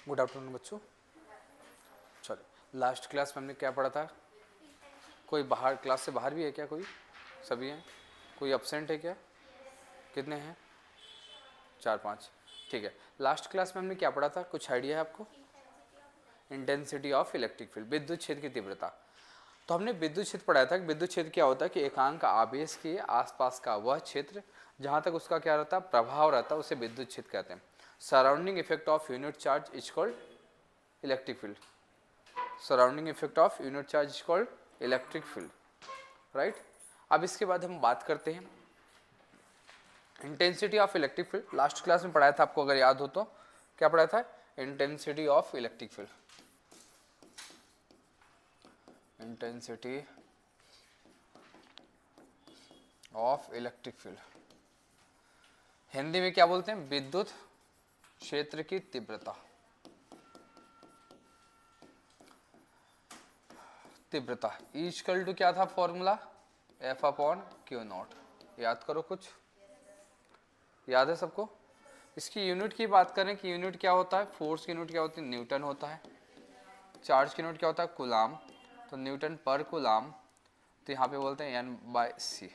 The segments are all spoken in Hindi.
गुड आफ्टरनून बच्चों। चलो, लास्ट क्लास में हमने क्या पढ़ा था? कोई बाहर क्लास से बाहर भी है क्या? कोई? सभी हैं? कोई एब्सेंट है क्या? कितने हैं? 4-5। ठीक है। लास्ट क्लास में हमने क्या पढ़ा था? कुछ आइडिया है आपको? इंटेंसिटी ऑफ इलेक्ट्रिक फील्ड, विद्युत क्षेत्र की तीव्रता। तो हमने विद्युत क्षेत्र पढ़ाया था कि विद्युत क्षेत्र क्या होता है कि एकांक आवेश के आसपास का वह क्षेत्र जहाँ तक उसका क्या रहता है, प्रभाव रहता है, उसे विद्युत क्षेत्र कहते हैं। Surrounding effect of unit charge is called electric field. Surrounding effect of unit charge is called electric field, right. अब इसके बाद हम बात करते हैं intensity of electric field. Last class में पढ़ाया था आपको, अगर याद हो तो। क्या पढ़ाया था? Intensity of electric field. Intensity of electric field Hindi में क्या बोलते हैं? विद्युत क्षेत्र की तीव्रता। तीव्रता इक्वल टू क्या था formula? F upon Q not. याद करो, कुछ याद है सबको? इसकी यूनिट की बात करें कि यूनिट क्या होता है? फोर्स की यूनिट क्या होती है? न्यूटन होता है। चार्ज की यूनिट क्या होता है? कूलाम। तो न्यूटन पर कूलाम, तो यहाँ पे बोलते हैं N/c,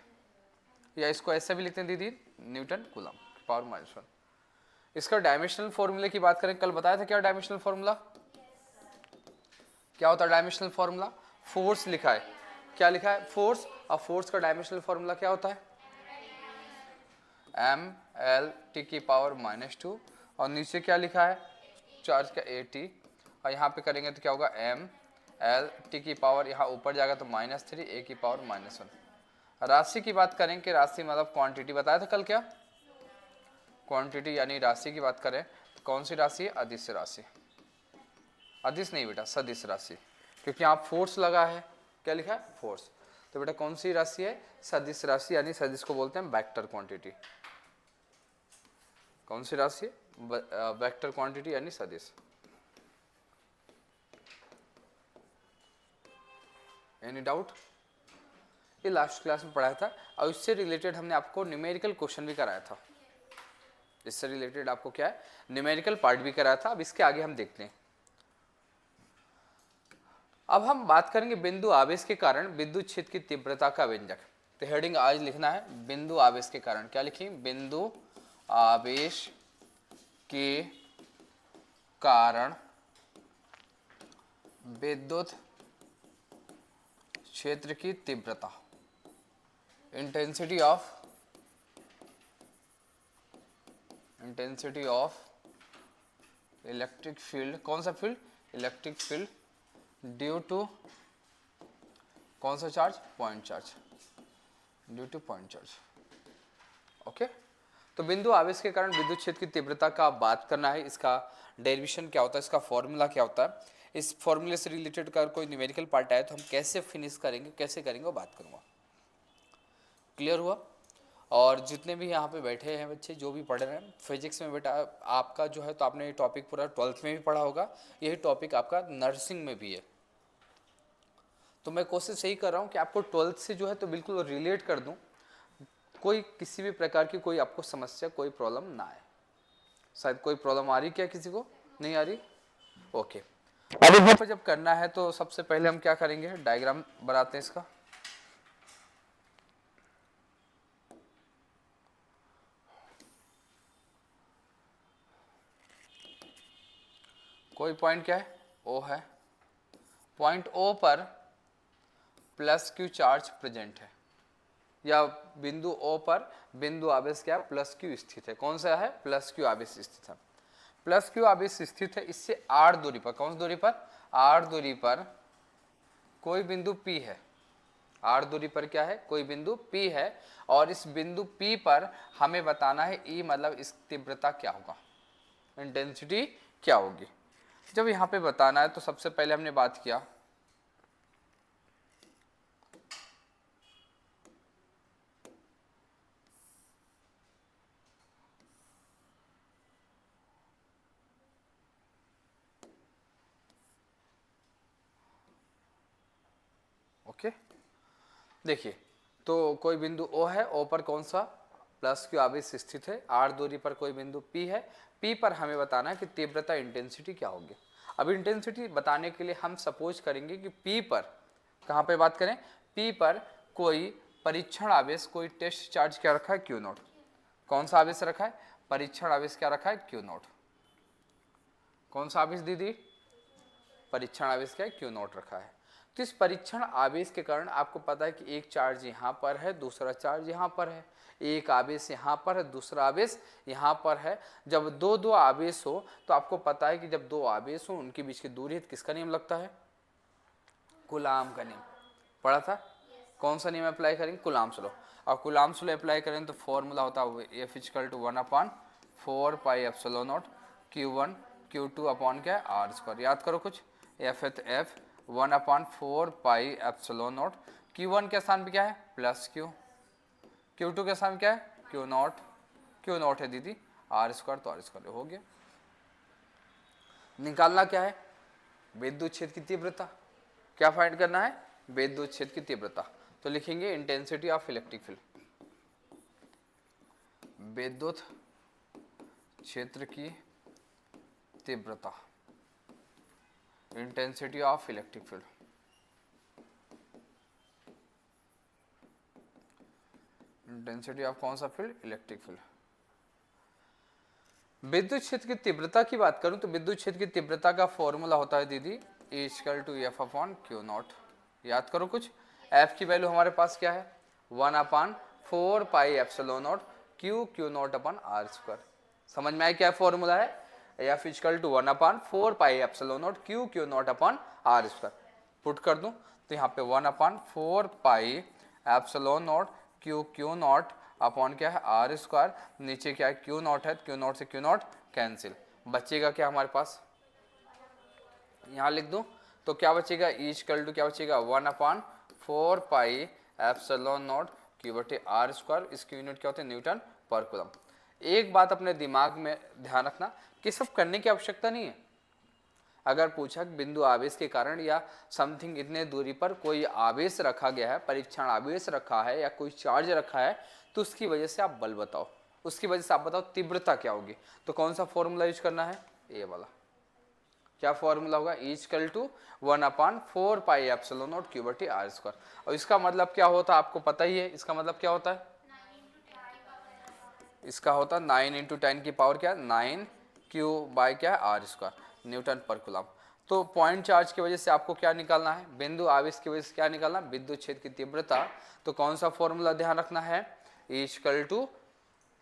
या इसको ऐसे भी लिखते हैं दीदी, न्यूटन कूलाम पावर -1। इसका डायमेंशनल फॉर्मूले की बात करें, कल बताया था क्या डायमेंशनल फॉर्मूला? क्या होता है डायमेंशनल फॉर्मूला? फोर्स लिखा है, क्या लिखा है? फोर्स। और फोर्स का डायमेंशनल फॉर्मूला क्या होता है? mL t की पावर -2। और नीचे क्या लिखा है? चार्ज का at। और यहाँ पे करेंगे तो क्या होगा? mL t की पावर, यहाँ ऊपर जाएगा तो -3 a की पावर -1। राशि की बात करें कि राशि मतलब क्वांटिटी बताया था कल, क्या क्वांटिटी यानी राशि की बात करें तो कौन सी राशि है? अदिश राशि। अदिश नहीं बेटा, सदिश राशि, क्योंकि यहाँ फोर्स लगा है। क्या लिखा है? फोर्स। तो बेटा कौन सी राशि है? सदिश राशि, यानी सदिश को बोलते हैं वेक्टर क्वांटिटी। कौन सी राशि है? वेक्टर क्वांटिटी यानी सदिश। Any doubt? ये लास्ट क्लास में पढ़ाया था, और इससे रिलेटेड हमने आपको न्यूमेरिकल क्वेश्चन भी कराया था। इससे रिलेटेड आपको क्या है? न्यूमेरिकल पार्ट भी कराया था। अब इसके आगे हम देखते हैं। अब हम बात करेंगे बिंदु आवेश के कारण विद्युत क्षेत्र की तीव्रता का व्यंजक। तो हेडिंग आज लिखना है बिंदु आवेश के कारण। क्या लिखेंगे? बिंदु आवेश के कारण विद्युत क्षेत्र की तीव्रता, इंटेंसिटी ऑफ इलेक्ट्रिक फील्ड। कौन सा field? Electric field due to कौन सा charge? Point charge. Due to point charge. Okay. तो बिंदु आवेश के कारण विद्युत क्षेत्र की तीव्रता का बात करना है। इसका डेरिवेशन क्या होता है? इसका फॉर्मूला क्या होता है? इस फॉर्मूले से रिलेटेड कर कोई न्यूमेरिकल पार्ट आए तो हम कैसे फिनिश करेंगे, कैसे करेंगे, वो बात करूंगा। क्लियर हुआ? और जितने भी यहाँ पे बैठे हैं बच्चे, जो भी पढ़ रहे हैं फिजिक्स में, बेटा आपका जो है, तो आपने ये टॉपिक पूरा 12th में भी पढ़ा होगा। यही टॉपिक आपका नर्सिंग में भी है। तो मैं कोशिश यही कर रहा हूँ कि आपको 12th से जो है तो बिल्कुल रिलेट कर दूँ, कोई किसी भी प्रकार की कोई आपको समस्या, कोई प्रॉब्लम ना आए। शायद कोई प्रॉब्लम आ रही क्या? किसी को नहीं आ रही? ओके। अब यहाँ पर जब करना है तो सबसे पहले हम क्या करेंगे? डायग्राम बनाते हैं इसका। कोई पॉइंट क्या है? ओ है। पॉइंट ओ पर +q चार्ज प्रेजेंट है, या बिंदु O पर बिंदु आवेश क्या है? +q स्थित है। कौन सा है? +q आवेश स्थित है। +q आवेश स्थित है। इससे r दूरी पर, कौन सी दूरी पर? r दूरी पर कोई बिंदु P है। r दूरी पर क्या है? कोई बिंदु P है। और इस बिंदु P पर हमें बताना है E, मतलब इस तीव्रता क्या होगा, इंटेंसिटी क्या होगी। जब यहाँ पे बताना है तो सबसे पहले हमने बात किया ओके। देखिए, तो कोई बिंदु O है, O पर कौन सा प्लस क्यू आवेश स्थित है, r दूरी पर कोई बिंदु P है, P पर हमें बताना है कि तीव्रता इंटेंसिटी क्या होगी। अब इंटेंसिटी बताने के लिए हम सपोज करेंगे कि P पर, कहाँ पे बात करें, P पर कोई परीक्षण आवेश, कोई टेस्ट चार्ज क्या रखा है, क्यू नॉट। कौन सा आवेश रखा है, परीक्षण आवेश क्या रखा है, क्यू नॉट। कौन सा आवेश दीदी, परीक्षण आवेश क्या है, क्यू नॉट रखा है। तो इस परीक्षण आवेश के कारण आपको पता है कि एक चार्ज यहाँ पर है, दूसरा चार्ज यहाँ पर है, एक आवेश यहाँ पर है, दूसरा आवेश यहाँ पर है। जब दो दो आवेश हो तो आपको पता है कि जब दो आवेश हो उनके बीच की दूरी है, किसका नियम लगता है, कूलाम का नियम। पढ़ा था, कौन सा नियम अप्लाई करेंगे, कूलाम्स लॉ। और कूलाम्स लॉ अप्लाई करें तो फॉर्मूला होता है F = 1/4 pi epsilon not Q1 Q2 upon क्या है, आर स्क्वायर। याद करो कुछ, F है तो F 1/4 pi epsilon not, Q1 के स्थान पे क्या है, प्लस Q, Q2 के स्थान क्या है, Q नॉट, Q नॉट है दीदी आर स्क्वायर, तो आर स्क्वायर हो गया। निकालना क्या है, विद्युत क्षेत्र की तीव्रता। क्या फाइंड करना है, विद्युत क्षेत्र की तीव्रता। तो लिखेंगे इंटेंसिटी ऑफ इलेक्ट्रिक फील्ड, विद्युत क्षेत्र की तीव्रता, intensity of electric field. Intensity of कौन सा फील्ड, इलेक्ट्रिक फील्ड। विद्युत क्षेत्र की तीव्रता की बात करूं तो विद्युत क्षेत्र की तीव्रता का फॉर्मूला होता है दीदी E = F/Q0। याद करो कुछ, F की वैल्यू हमारे पास क्या है, 1/4 pi epsilon naught Q naught upon r square. समझ में आया क्या फॉर्मूला है, F = 1/4 pi epsilon naught Q naught upon r square. Put कर दूं तो यहाँ पे 1/4 pi epsilon naught Q naught upon क्या है, आर स्क्वायर। नीचे क्या है, Q नॉट है, Q नॉट से Q नॉट कैंसिल, बचेगा क्या हमारे पास, यहाँ लिख दूं तो क्या बचेगा, E = क्या बचेगा, 1/4 pi epsilon not Q/r square. इसकी यूनिट क्या होती है, न्यूटन पर कूलम। एक बात अपने दिमाग में ध्यान रखना कि सब करने की आवश्यकता नहीं है। अगर पूछा बिंदु आवेश के कारण या समथिंग इतने दूरी पर कोई आवेश रखा गया है, परीक्षण आवेश रखा है या कोई चार्ज रखा है, तो उसकी वजह से आप बल बताओ, उसकी वजह से आप बताओ तीव्रता क्या होगी। तो कौन सा फॉर्मूला यूज करना है, ये वाला। क्या फॉर्मूला होगा, E = 1/4 pi epsilon not Q/r square. और इसका मतलब क्या होता है आपको पता ही है, इसका मतलब क्या होता है, इसका होता है 9 × 10 की पावर क्या, 9 Q/ क्या है, r स्क्वायर, न्यूटन पर कूलम। तो पॉइंट चार्ज की वजह से आपको क्या निकालना है, बिंदु आवेश की वजह से क्या निकालना, विद्युत क्षेत्र की तीव्रता। तो कौन सा फॉर्मूला ध्यान रखना है, E =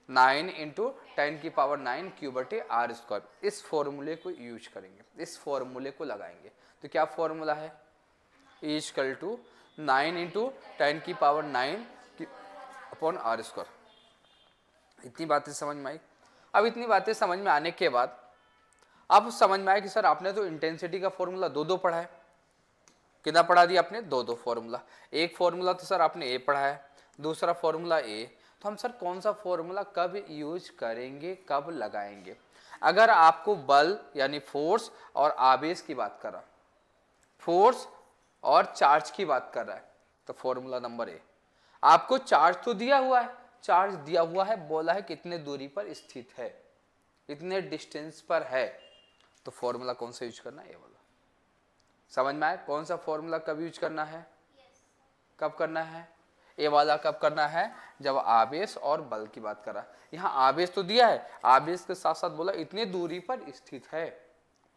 9 × 10⁹ Q/r स्क्वायर। इस फॉर्मूले को यूज करेंगे, इस फॉर्मूले को लगाएंगे। तो क्या फॉर्मूला है, E = 9 × 10⁹ अपॉन आर स्क्वायर। इतनी बातें समझ में आई। अब इतनी बातें समझ में आने के बाद अब समझ में आया कि सर आपने तो इंटेंसिटी का फॉर्मूला दो पढ़ा है। कितना पढ़ा दिया आपने, दो फॉर्मूला। एक फॉर्मूला तो सर आपने ए पढ़ा है, दूसरा फॉर्मूला ए। तो हम सर कौन सा फॉर्मूला कब यूज करेंगे, कब लगाएंगे। अगर आपको बल यानी फोर्स और आवेश की बात कर रहा, फोर्स और चार्ज की बात कर रहा है, तो फॉर्मूला नंबर ए। आपको चार्ज तो दिया हुआ है, चार्ज दिया हुआ है, बोला है कितने दूरी पर स्थित है, इतने डिस्टेंस पर है, तो फॉर्मूला कौन सा यूज करना है, ये वाला। समझ में आया कौन सा फॉर्मूला कब यूज करना है, कब करना है, ये वाला कब करना है, जब आवेश और बल की बात कर रहा है। यहाँ आवेश तो दिया है, आवेश के साथ साथ बोला इतनी दूरी पर स्थित है,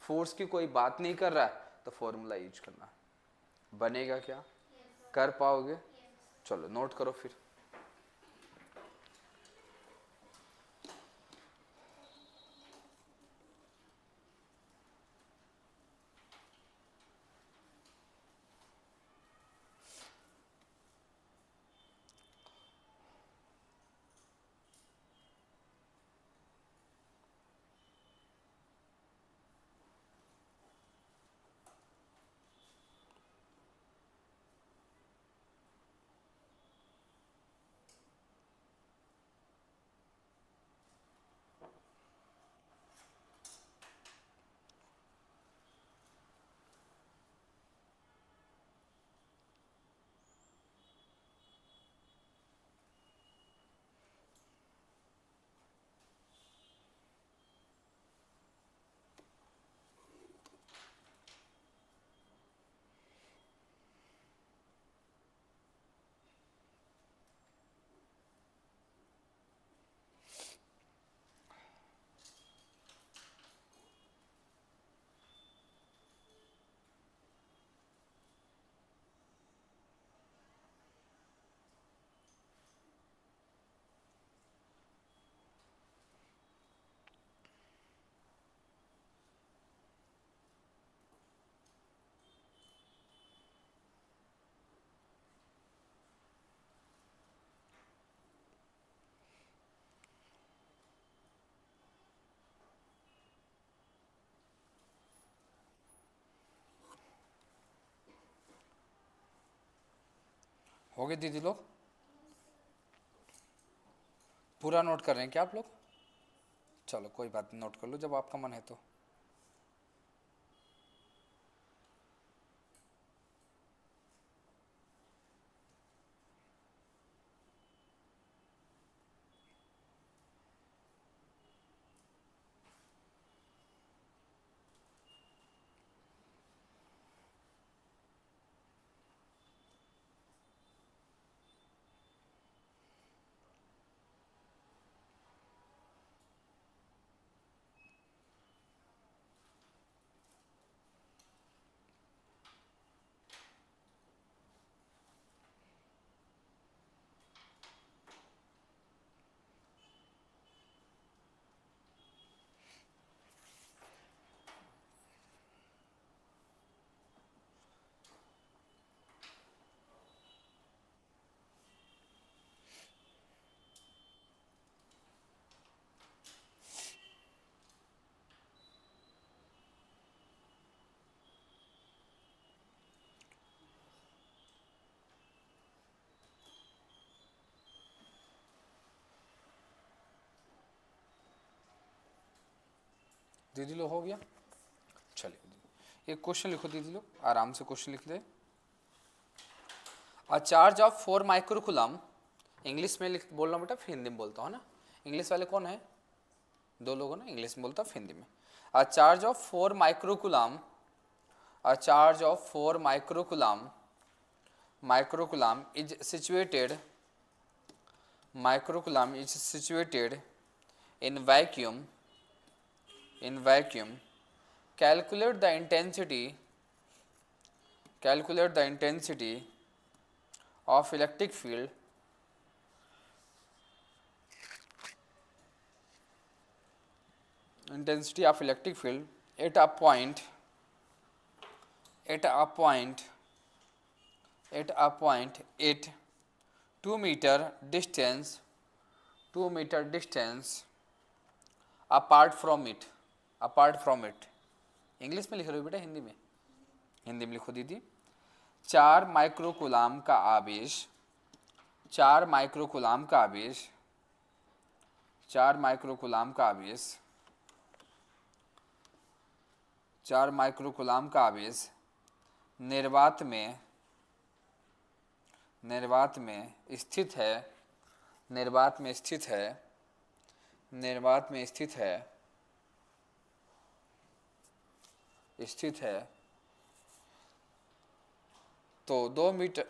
फोर्स की कोई बात नहीं कर रहा है, तो फॉर्मूला यूज करना है। बनेगा क्या, कर पाओगे, चलो नोट करो फिर। हो गए दीदी लोग? पूरा नोट कर रहे हैं क्या आप लोग? चलो कोई बात नहीं, नोट कर लो जब आपका मन है तो। दीदी लोग हो गया? चलिए एक क्वेश्चन लिखो दीदी लोग, आराम से क्वेश्चन लिख दे। A charge of 4 microcoulomb, English में लिख बोल रहा हूँ बेटा, फिर हिंदी में बोलता हूँ ना। इंग्लिश वाले कौन है? दो लोगों ना, इंग्लिश में बोलता हूँ हिंदी में। अ charge of 4 microcoulomb, a charge of 4 microcoulomb, microcoulomb is situated, microcoulomb is situated in vacuum, in vacuum, calculate the intensity, calculate the intensity of electric field, intensity of electric field at a point, at a point, at a point at 2 meter distance, 2 meter distance apart from it, apart from it। English में लिख रहे हो बेटा हिंदी में? हिंदी में लिखो दीदी। 4 माइक्रोकुलाम का आवेश, 4 माइक्रोकुलाम का आवेश, 4 माइक्रोकुलाम का आवेश, 4 माइक्रोकुलाम का आवेश निर्वात में, निर्वात में स्थित है, निर्वात में स्थित है, निर्वात में स्थित है, स्थित है, तो 2 मीटर,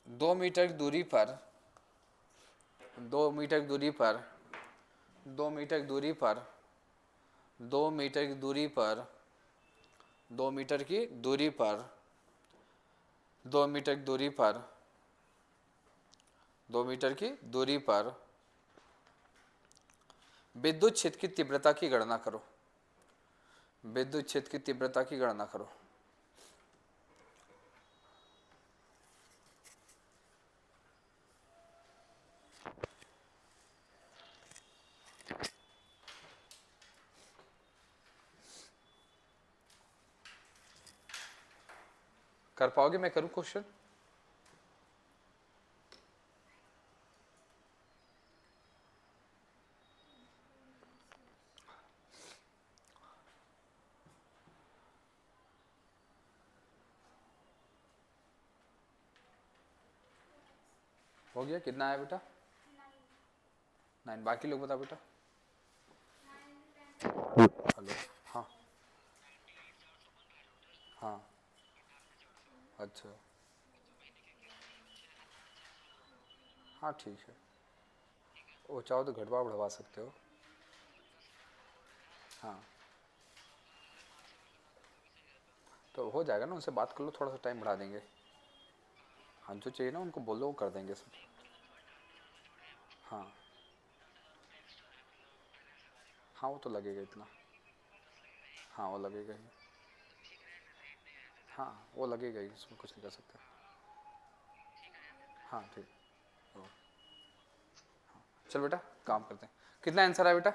2 मीटर की दूरी पर, 2 मीटर की दूरी पर, 2 मीटर की दूरी पर, 2 मीटर की दूरी पर, 2 मीटर की दूरी पर, 2 मीटर की दूरी पर, 2 मीटर की दूरी पर विद्युत क्षेत्र की तीव्रता की गणना करो, विद्युत क्षेत्र की तीव्रता की गणना करो। कर पाओगे? मैं करूं क्वेश्चन? हो गया? कितना आया बेटा? 9। बाकी लोग बता बेटा। हेलो। हाँ हाँ। अच्छा हाँ ठीक है, वो चाहो तो घटवा बढ़वा सकते हो। हाँ तो हो जाएगा ना, उनसे बात कर लो, थोड़ा सा टाइम बढ़ा देंगे। हाँ जो चाहिए ना उनको बोलो, वो कर देंगे सब। हाँ हाँ वो तो लगेगा इतना। हाँ वो लगेगा ही। हाँ वो लगेगा ही, इसमें कुछ नहीं कर सकते। हाँ ठीक। ओ, चल बेटा काम करते हैं। कितना आंसर है बेटा?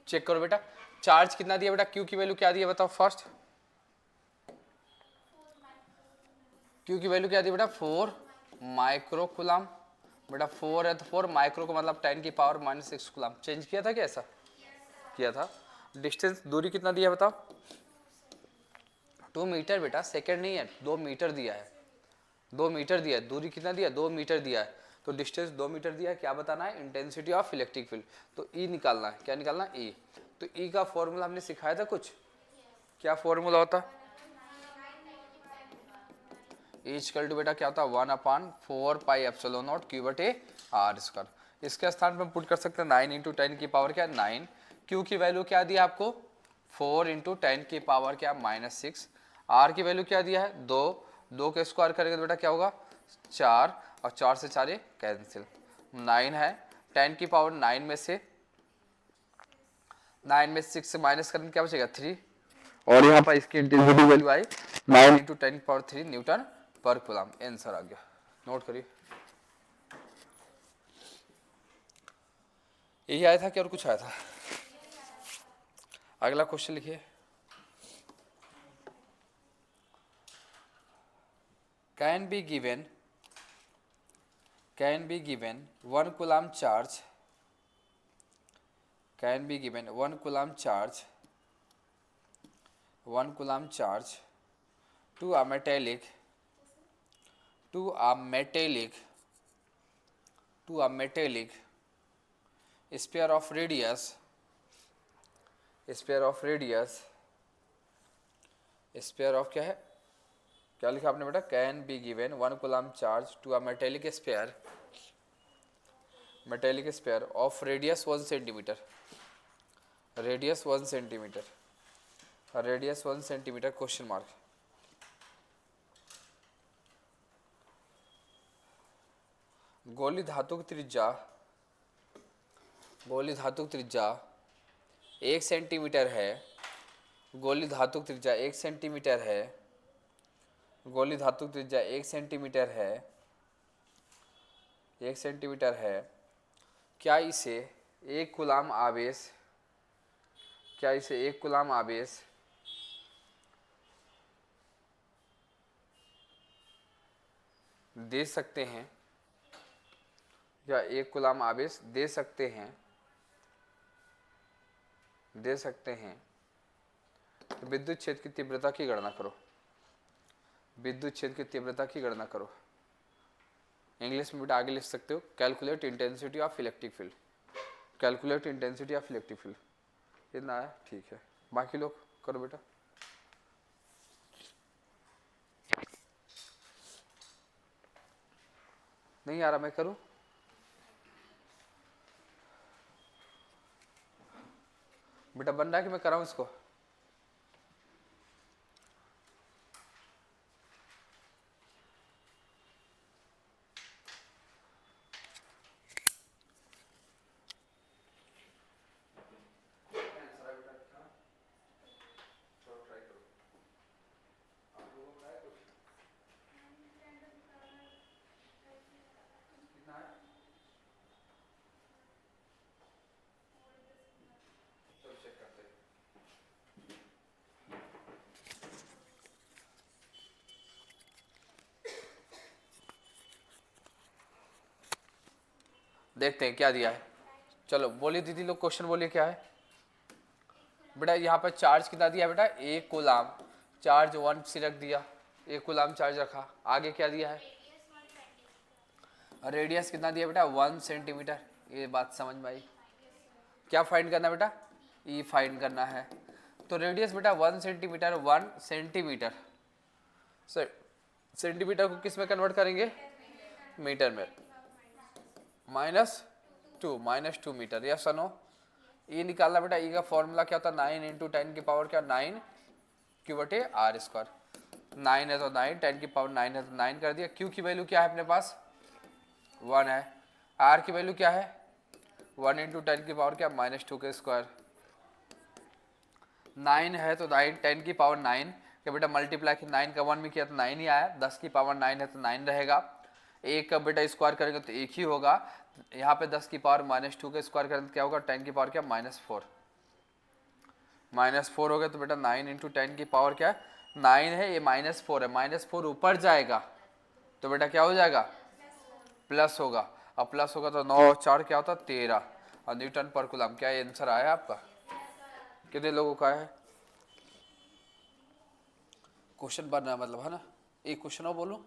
चेक करो बेटा। चार्ज कितना दिया बेटा? क्यू की वैल्यू क्या दिया बताओ फर्स्ट? क्यू की वैल्यू क्या दी बेटा 4 माइक्रो कूलम। बेटा 4 है तो 4 माइक्रो का मतलब 10 की पावर -6 कूलम। चेंज किया था क्या ऐसा? किया था। डिस्टेंस दूरी कितना दिया बताओ? 2 मीटर बेटा, सेकेंड नहीं है, 2 मीटर दिया है। 2 मीटर दिया है। दूरी कितना दिया? 2 मीटर दिया है। तो डिस्टेंस 2 मीटर दिया है। क्या बताना है? Intensity of electric field. तो ई निकालना है। क्या निकालना है? ई। तो ई का फॉर्मूला हमने सिखाया था कुछ। क्या फॉर्मूला होता? इक्वल टू बेटा क्या होता है? 1/4 pi epsilon not Q/A r²। इसके स्थान पर पुट कर सकते हैं 9 × 10 की पावर क्या? 9। क्यू की वैल्यू क्या दिया आपको? 4 × 10 की पावर क्या? -6। आर की वैल्यू क्या दिया है? 2। 2 के स्क्वायर करेंगे तो बेटा क्या होगा? 4, और 4 से 4 कैंसिल। 9 है, 10 की पावर 9 में से 6 से माइनस करेंगे क्या बचेगा? 3। और यहाँ पर इसकी इंटेंसिटी वैल्यू आई 9 × 10 की पावर 3 न्यूटन पर कूलम। आंसर आ गया। नोट करिए। यही आया था क्या और कुछ आया था? अगला क्वेश्चन लिखिए। Can be given 1 coulomb charge, can be given 1 coulomb charge to a metallic sphere of radius क्या है? क्या लिखा आपने बेटा? Can be given 1 coulomb charge to a metallic sphere of radius 1 centimeter, radius 1 centimeter question mark। गोली धातु की त्रिज्या 1 सेंटीमीटर है। गोली धातु की त्रिज्या 1 सेंटीमीटर है। गोली धातु की त्रिज्या 1 सेंटीमीटर है। 1 सेंटीमीटर है। क्या इसे 1 कूलम आवेश दे सकते हैं, या 1 कूलम आवेश दे सकते हैं? तो विद्युत क्षेत्र की तीव्रता की गणना करो। इंग्लिश में बेटा आगे लिख सकते हो, calculate intensity of electric field. इतना है, ठीक है। बाकी लोग करो बेटा। नहीं आ रहा, मैं करूं? बेटा बन रहा है कि मैं कराऊं इसको? देखते हैं क्या दिया है। चलो बोलिए दीदी लोग, क्वेश्चन बोलिए क्या है बेटा। यहाँ पर चार्ज कितना दिया बेटा? 1 कूलम चार्ज 1 से रख दिया। 1 कूलम चार्ज रखा। आगे क्या दिया है? रेडियस कितना दिया बेटा? 1 सेंटीमीटर। ये बात समझ में आई। क्या फाइंड करना बेटा? ई फाइंड करना है। तो रेडियस बेटा 1 सेंटीमीटर, 1 सेंटीमीटर सेंटीमीटर को किस में कन्वर्ट करेंगे? मीटर में। -2 मीटर। यस और नो? ई निकालना बेटा। ई का फॉर्मूला क्या होता है? 9 × 10 की पावर क्या? 9 Q/r²। 9 है तो 9, 10 की पावर 9 है तो 9 कर दिया। Q की वैल्यू क्या है अपने पास? 1 है। R की वैल्यू क्या है? 1 × 10 की पावर क्या? -2 के स्क्वायर। 9 है तो 9, 10 की पावर 9 क्या बेटा? मल्टीप्लाई 9 का 1 में किया तो 9 ही आया। 10 की पावर 9 है तो 9 रहेगा। एक का बेटा स्क्वायर करेंगे तो 1 ही होगा। यहाँ पे 10 की पावर -2 का स्क्वायर करेंगे तो क्या होगा? 10 की पावर क्या? -4। -4 हो गया तो बेटा 9 × 10 की पावर क्या है? 9 है, ये -4 है। -4 ऊपर जाएगा तो बेटा क्या हो जाएगा, प्लस होगा। अब प्लस होगा तो 9 और 4 क्या होता है 13 और न्यूटन पर कूलम। क्या आंसर आया आपका? कितने लोगों का है? क्वेश्चन बनना है मतलब, है ना? एक क्वेश्चन और बोलूं?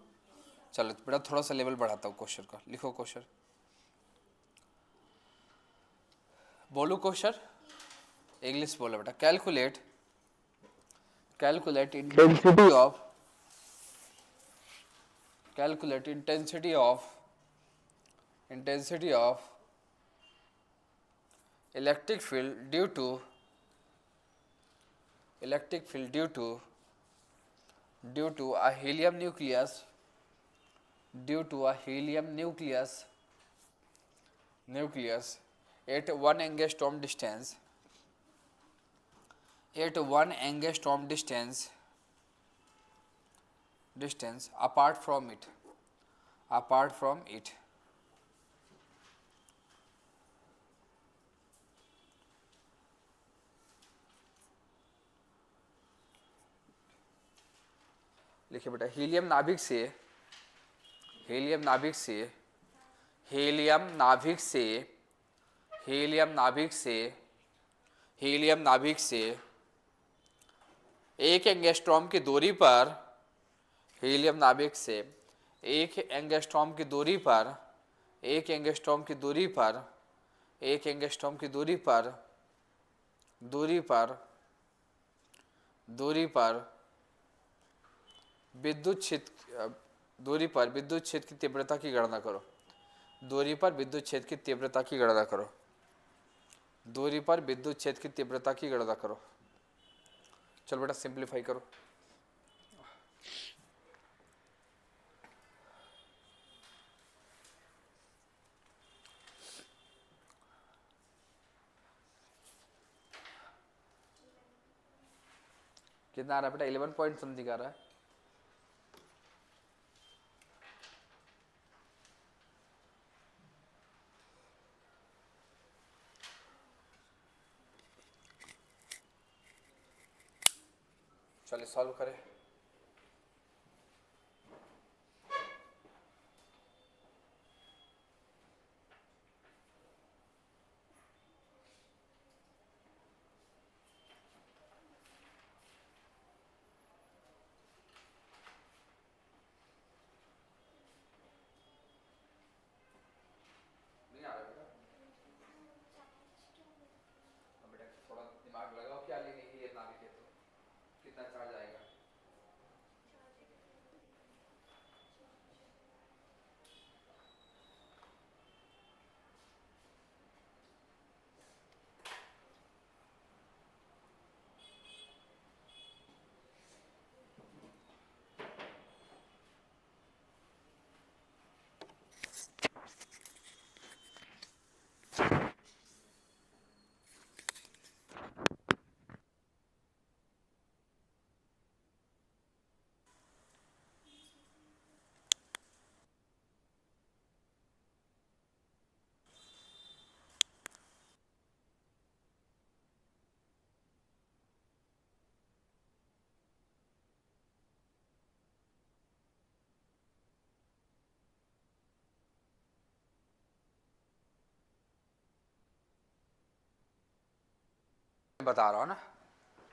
चलो बेटा थोड़ा सा लेवल बढ़ाता हूँ क्वेश्चन का। लिखो क्वेश्चन, बोलो क्वेश्चन। इंग्लिश बोलो बेटा। Calculate intensity of electric field due to a helium nucleus at 1 angstrom distance apart from it लिखिए बेटा। हीलियम नाभिक से 1 एंगस्ट्रॉम की दूरी पर विद्युत क्षेत्र की तीव्रता की गणना करो। दूरी पर विद्युत क्षेत्र की तीव्रता की गणना करो। चलो बेटा सिंप्लीफाई करो। कितना आ रहा है बेटा? 11 पॉइंट समथिंग आ रहा है। चलिए सॉल्व करें। नहीं आ रहा बेटा? बेटा थोड़ा दिमाग लगाओ, क्या लेंगे ये नाभिक है तो कितना चार्ज आएगा? बता रहा हूँ ना,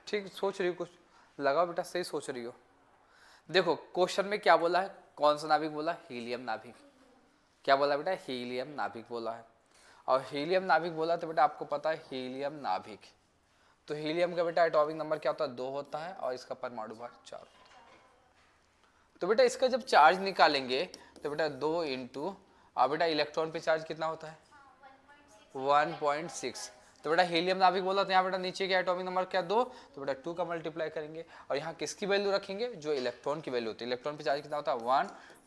ठीक सोच रही हो, कुछ लगाओ बेटा, सही सोच रही हो। देखो क्वेश्चन में क्या बोला है, कौन सा नाभिक बोला? हीलियम नाभिक। क्या बोला बेटा? हीलियम नाभिक बोला है। और हीलियम नाभिक बोला तो बेटा आपको पता है हीलियम नाभिक, तो हीलियम का बेटा एटॉमिक नंबर क्या होता है? 2 होता है और इसका परमाणु भार 4 होता है। तो बेटा इसका जब चार्ज निकालेंगे तो बेटा 2 इंटू, और बेटा इलेक्ट्रॉन पे चार्ज कितना होता है? 1.6। तो बेटा हीलियम नाभिक बोला तो यहाँ बेटा नीचे के एटॉमिक नंबर क्या? 2, तो बेटा 2 का मल्टीप्लाई करेंगे और यहाँ किसकी वैल्यू रखेंगे? जो इलेक्ट्रॉन की वैल्यू होती है। इलेक्ट्रॉन पे चार्ज कितना होता है?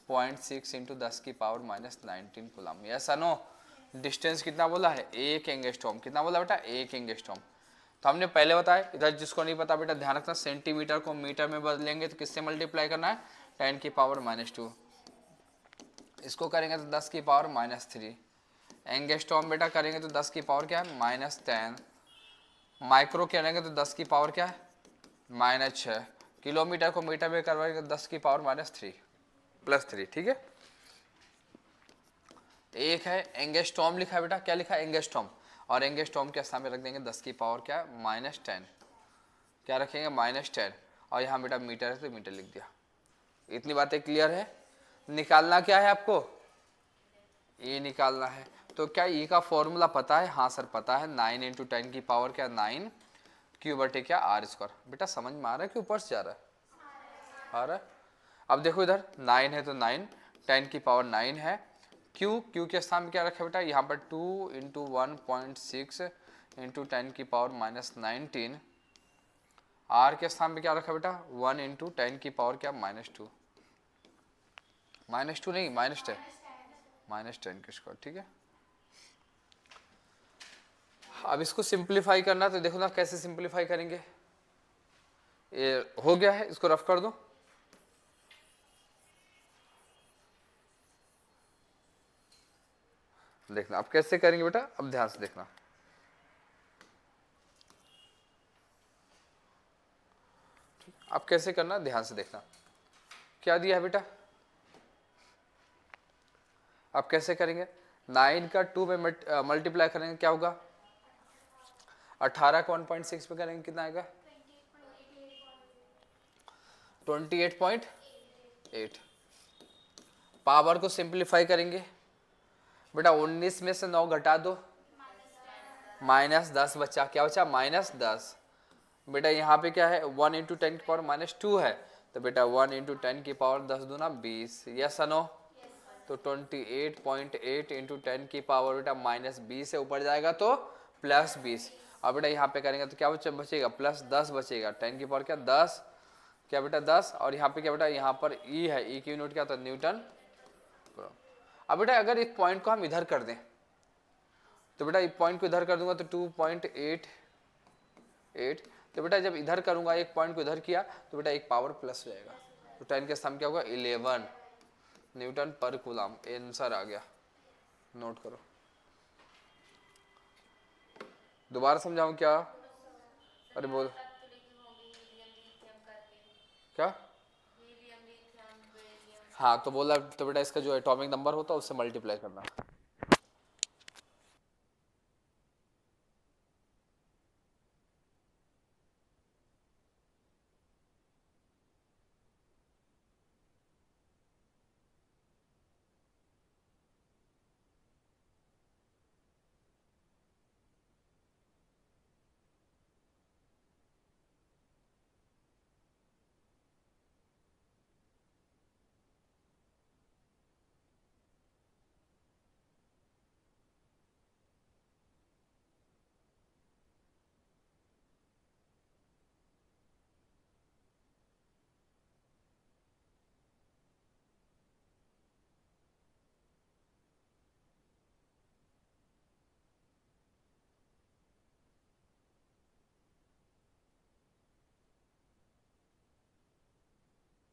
1.6 into 10⁻⁻19 coulomb. Yes no? Distance कितना बोला है? 1 एंगस्ट्रॉम। कितना बोला बेटा? 1 एंगस्ट्रॉम। तो हमने पहले बताया, इधर जिसको नहीं पता बेटा ध्यान रखना, सेंटीमीटर को मीटर में बदलेंगे तो किससे मल्टीप्लाई करना है? 10⁻⁻2। इसको करेंगे तो 10⁻⁻3। एंगस्ट्रॉम बेटा करेंगे तो 10 की पावर क्या है? -10। माइक्रो करेंगे तो 10 की पावर क्या है? -6। किलोमीटर को मीटर में करवाएंगे तो 10⁻³ +3, ठीक है। एक है एंगस्ट्रॉम लिखा है बेटा, क्या लिखा है एंगस्ट्रॉम, और एंगस्ट्रॉम के स्थान में रख देंगे 10 की पावर क्या -10, क्या रखेंगे -10, और यहाँ बेटा मीटर है तो मीटर लिख दिया। इतनी बातें क्लियर है। निकालना क्या है आपको, ये निकालना है। तो क्या ये का फॉर्मूला पता है, हाँ सर पता है, 9 × 10 की पावर क्या 9 Q/, क्या r²। बेटा समझ में आ रहा है कि ऊपर से जा रहा है, आ रहा है। अब देखो इधर 9 है तो 9, 10 की पावर 9 है, क्यू के स्थान में क्या रखा बेटा, यहाँ पर 2 × 1.6 × 10 की पावर -19, आर के स्थान में क्या रखा बेटा 1 × 10 की पावर क्या -2, -2 नहीं -10, -10 के स्क्वायर, ठीक है। अब इसको सिंप्लीफाई करना, तो देखो ना कैसे सिंप्लीफाई करेंगे। ये हो गया है, इसको रफ कर दो। देखना अब कैसे करेंगे बेटा, अब ध्यान से देखना। अब कैसे करना ध्यान से देखना। क्या दिया है बेटा, अब कैसे करेंगे, 9 का 2 में मल्टीप्लाई करेंगे क्या होगा, 18 को 1.6 में करेंगे कितना आएगा 28.8। पावर को सिंप्लीफाई करेंगे बेटा, 19 में से 9 घटा दो, -10 बचा, क्या बचा -10। बेटा यहाँ पे क्या है 1 × 10 की पावर -2 है, तो बेटा 1 × 10 की पावर 10 दूना 20, यस नो। तो 28.8 × 10 की पावर बेटा -20 से ऊपर जाएगा तो +20। अब बेटा यहाँ पे करेंगे तो क्या बचेगा +10 बचेगा, 10 की पावर क्या 10, क्या बेटा 10, और यहाँ पे क्या बेटा यहाँ पर ई है, ई की यूनिट क्या होता है न्यूटन। अब बेटा अगर एक पॉइंट को हम इधर कर दें, तो बेटा एक पॉइंट को इधर कर दूंगा तो 2.88, तो बेटा जब इधर करूंगा एक पॉइंट को इधर किया तो बेटा एक पावर प्लस हो जाएगा, तो 10 के स्थान क्या होगा 11 न्यूटन पर कूलम। आंसर आ गया, नोट करो। दोबारा समझाऊं क्या, अरे बोल क्या, हाँ तो बोला तो बेटा इसका जो एटॉमिक नंबर होता है उससे मल्टीप्लाई करना।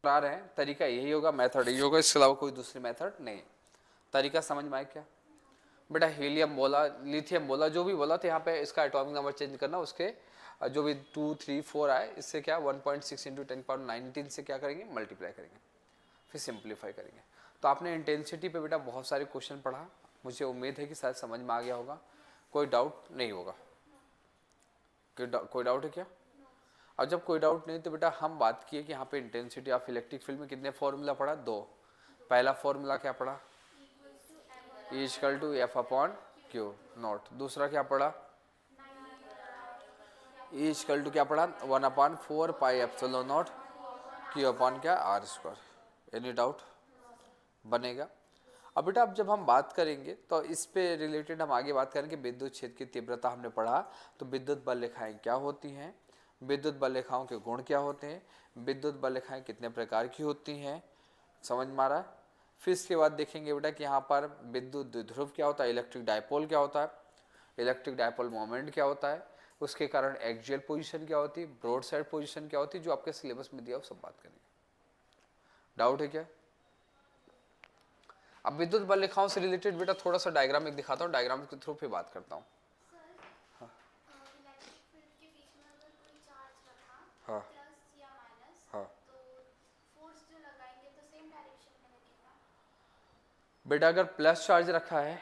आ रहे हैं, तरीका यही होगा, मेथड यही होगा, इसके अलावा कोई दूसरी मेथड नहीं। तरीका समझ में आया क्या बेटा, हीलियम बोला, लिथियम बोला, जो भी बोला, तो यहाँ पे इसका एटॉमिक नंबर चेंज करना, उसके जो भी 2, 3, 4 आए इससे क्या 1.6 × 10⁻19 से क्या करेंगे मल्टीप्लाई करेंगे, फिर सिंप्लीफाई करेंगे। तो आपने इंटेंसिटी पे बेटा बहुत सारे क्वेश्चन पढ़ा, मुझे उम्मीद है कि शायद समझ में आ गया होगा, कोई डाउट नहीं होगा, कोई डाउट है क्या। और जब कोई डाउट नहीं तो बेटा हम बात किए कि यहाँ पे इंटेंसिटी ऑफ इलेक्ट्रिक फील्ड में कितने फॉर्मूला पढ़ा, 2। पहला फॉर्मूला क्या पढ़ा, E=F/Q नॉट। दूसरा क्या पढ़ा, E= क्या पढ़ा 1/4πε0 Q/ क्या r²। एनी डाउट बनेगा। अब बेटा अब जब हम बात करेंगे तो इस पे रिलेटेड हम आगे बात करेंगे, विद्युत क्षेत्र की तीव्रता हमने पढ़ा, तो विद्युत बल रेखाएं क्या होती हैं, विद्युत बल रेखाओं के गुण क्या होते हैं, विद्युत बल रेखाएं कितने प्रकार की होती हैं, समझ में आ रहा है। फिर इसके बाद देखेंगे बेटा कि यहाँ पर विद्युत द्विध्रुव क्या होता है, इलेक्ट्रिक डायपोल क्या होता है, इलेक्ट्रिक डायपोल मोमेंट क्या होता है, उसके कारण एक्सियल पोजीशन क्या होती है, ब्रॉड साइड पोजीशन क्या होती है, जो आपके सिलेबस में दिया वो सब बात करेंगे। डाउट है क्या। अब विद्युत बल रेखाओं से रिलेटेड बेटा थोड़ा सा डायग्राम एक दिखाता हूँ, डायग्राम के थ्रू फिर बात करता हूँ। हाँ हाँ बेटा अगर प्लस चार्ज रखा है,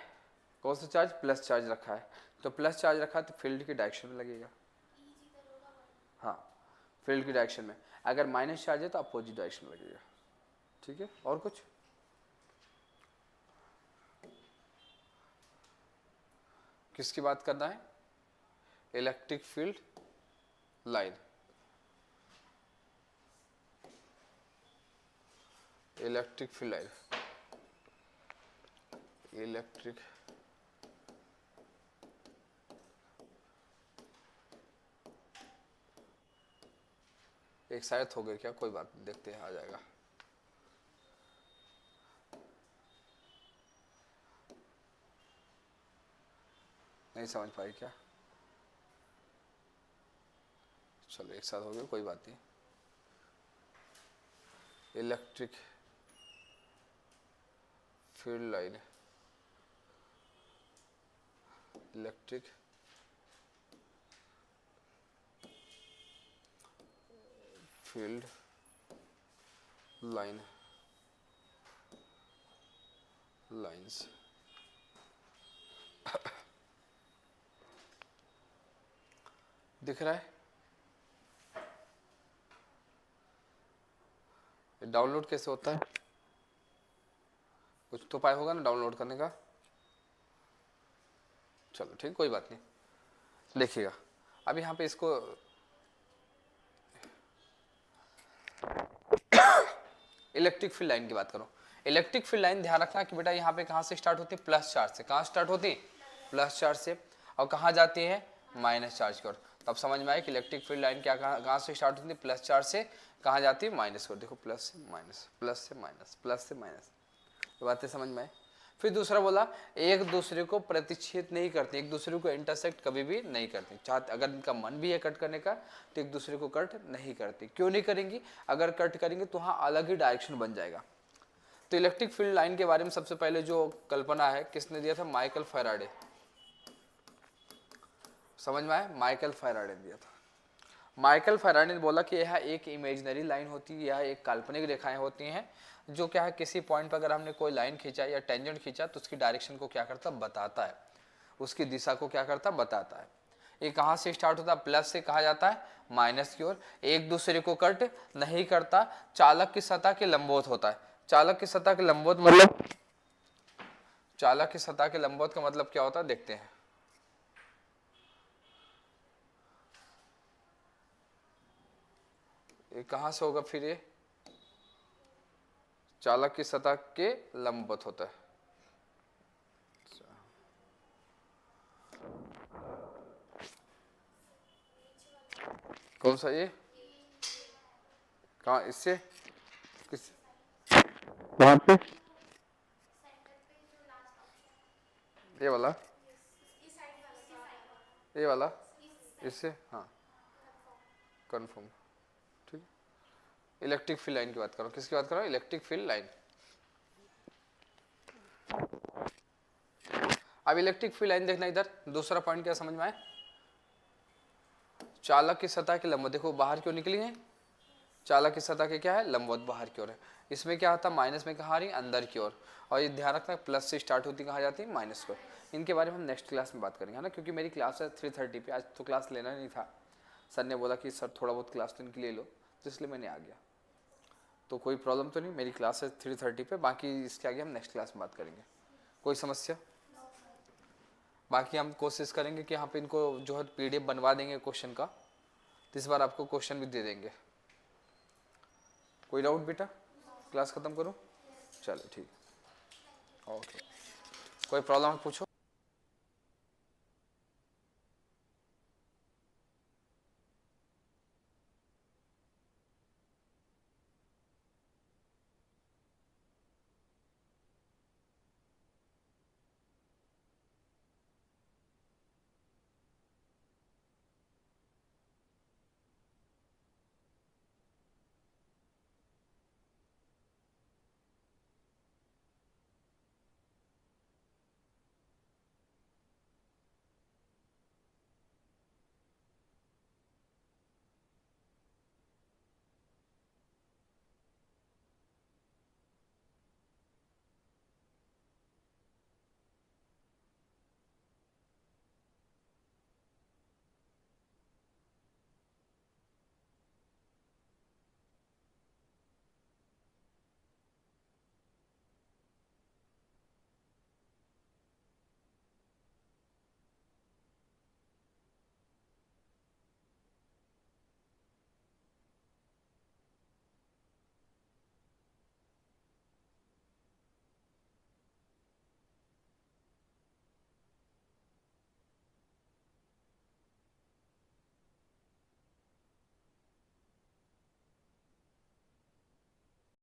कौन सा चार्ज, प्लस चार्ज रखा है, तो प्लस चार्ज रखा है तो फील्ड की डायरेक्शन में लगेगा, हाँ फील्ड की डायरेक्शन में। अगर माइनस चार्ज है तो अपोजिट डायरेक्शन में लगेगा। ठीक है, और कुछ? किसकी बात करना है? Electric field line, electric field line, electric एक शायद हो गया क्या, कोई बात नहीं, देखते हैं आ जाएगा। नहीं समझ पाई क्या? चलो एक साथ हो गया, कोई बात नहीं। Electric field line, electric field line, lines, दिख रहा है? डाउनलोड कैसे होता है? कुछ तो उपाय होगा ना डाउनलोड करने का। चलो ठीक, कोई बात नहीं। देखिएगा अब यहाँ पे इसको इलेक्ट्रिक फील्ड लाइन की बात करो। इलेक्ट्रिक फील्ड लाइन ध्यान रखना कि बेटा यहाँ पे कहाँ से स्टार्ट होती है, प्लस चार्ज से। कहाँ स्टार्ट होती है? प्लस चार्ज से। और कहाँ जाती है? माइनस चार्ज की ओर। तब समझ में आए कि इलेक्ट्रिक फील्ड लाइन क्या कहाँ से स्टार्ट होती है? प्लस चार्ज से। कहाँ जाती है? माइनस की ओर। देखो प्लस से माइनस, प्लस से माइनस, प्लस से माइनस। तो बातें समझ में आए। फिर दूसरा बोला एक दूसरे को प्रतिच्छेद नहीं करते, एक दूसरे को इंटरसेक्ट कभी भी नहीं करते। चाहते अगर इनका मन भी है कट करने का तो एक दूसरे को कट नहीं करती। क्यों नहीं करेंगी? अगर कट करेंगे तो वहाँ अलग ही डायरेक्शन बन जाएगा। तो इलेक्ट्रिक फील्ड लाइन के बारे में सबसे पहले जो कल्पना है किसने दिया था? Michael Faraday. समझ में आया? माइकल फैराडे ने दिया था। माइकल फैराडे ने बोला कि यह एक इमेजिनरी लाइन होती है, यह एक काल्पनिक रेखाएं होती हैं जो क्या है किसी पॉइंट पर अगर हमने कोई लाइन खींचा या टेंजेंट खींचा तो उसकी डायरेक्शन को क्या करता? बताता है, उसकी दिशा को क्या करता? बताता है। ये कहाँ से स्टार्ट होता है? प्लस से। कहा जाता है? माइनस की ओर। एक दूसरे को कट नहीं करता, चालक की सतह के लंबवत होता है। चालक की सतह के लंबवत मतलब, चालक की सतह के लंबवत का मतलब क्या होता है देखते हैं। ये कहाँ से होगा फिर? ये चालक की सतह के लंबवत होता है। कौन सा? ये कहाँ? इससे किस? कहाँ पे? ये वाला, ये वाला इससे, हाँ कन्फर्म। ठीक। इलेक्ट्रिक फील्ड लाइन की बात करो। किसकी बात करो? Electric field line. अब इलेक्ट्रिक फील्ड लाइन देखना इधर, दूसरा पॉइंट क्या समझ में आए? चालक की सतह के लंबवत। देखो बाहर क्यों निकली है? चालक की सतह के क्या है? लंबवत बाहर की ओर है। इसमें क्या होता है? माइनस में कहाँ आ रही? अंदर की ओर। और ये ध्यान रखना प्लस से स्टार्ट होती कहाँ जाती है? माइनस को। इनके बारे में हम नेक्स्ट क्लास में बात करेंगे, है ना, क्योंकि मेरी क्लास है 3:30 पे। आज तो क्लास लेना नहीं था, सर ने बोला कि सर थोड़ा बहुत क्लास तो इनकी ले लो, तो इसलिए मैंने आ गया। तो कोई प्रॉब्लम तो नहीं, मेरी क्लास है 3:30 पे। बाकी इसके आगे हम नेक्स्ट क्लास में बात करेंगे। कोई समस्या? बाकी हम कोशिश करेंगे कि यहाँ पे इनको जो है PDF बनवा देंगे क्वेश्चन का, तो इस बार आपको क्वेश्चन भी दे देंगे। कोई डाउट बेटा? क्लास खत्म करो। चलो ठीक, ओके। कोई प्रॉब्लम पूछो।